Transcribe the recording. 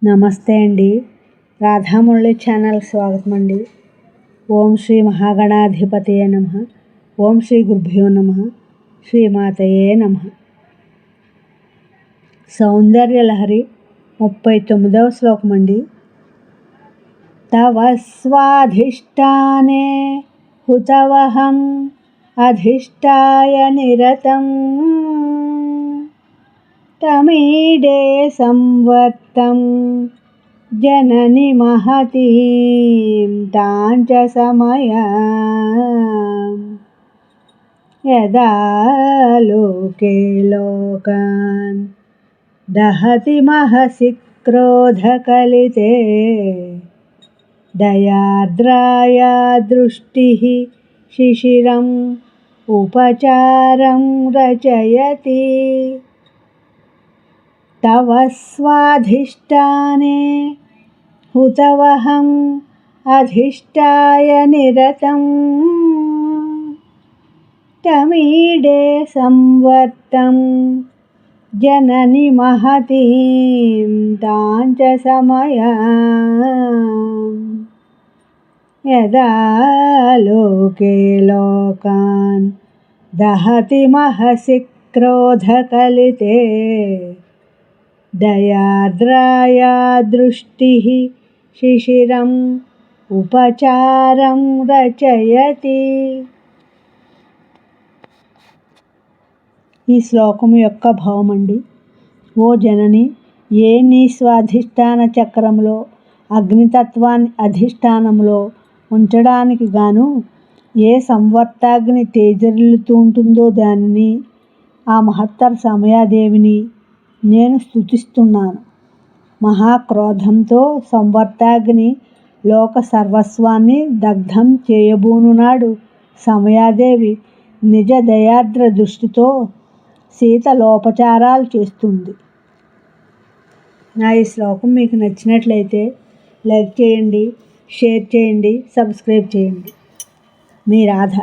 నమస్తే అండి. రాధామురళి ఛానల్ స్వాగతం అండి. ఓం శ్రీ మహాగణాధిపతయే నమః. ఓం శ్రీ గురుభ్యో నమః. శ్రీమాతయే నమః. సౌందర్యలహరి 39వ శ్లోకం అండి. తవ స్వాధిష్టానే హుతవహం అధిష్టాయ నిరతం తమీడే సంవర్తం జనని మహతీం తాంచ సమయాం యదా లోకే లోకాన్ దహతి మహసి క్రోధకలితే దయార్ద్రాయా దృష్టిః శిశిరం ఉపచారం రచయతి. తవ స్వాధిష్టానే హుతవహం అధిష్టాయ నిరతం తమీడే సంవర్తం జనని మహతీం తాంచ సమయాం యదా లోకే లోకాన్ దహతి మహసి క్రోధకలితే దయార్ద్రాయా దృష్టిః శిశిరం ఉపచారం రచయతి. ఈ శ్లోకం యొక్క భావం అండి. ఓ జనని, ఏ నీ స్వాధిష్టాన చక్రంలో అగ్నితత్వాన్ని అధిష్టానంలో ఉంచడానికి గాను ఏ సంవర్తాగ్ని తేజరిల్లుతూ ఉంటుందో దానిని, ఆ మహత్తర సమయాదేవిని నేను స్తుతిస్తున్నాను. మహాక్రోధంతో సంవర్తాగ్ని లోక సర్వస్వాన్ని దగ్ధం చేయబూనునాడు సమయాదేవి నిజ దయార్ద్ర దృష్టితో శీతలోపచారాలు చేస్తుంది. నా ఈ శ్లోకం మీకు నచ్చినట్లయితే లైక్ చేయండి, షేర్ చేయండి, సబ్స్క్రైబ్ చేయండి. మీ రాధ.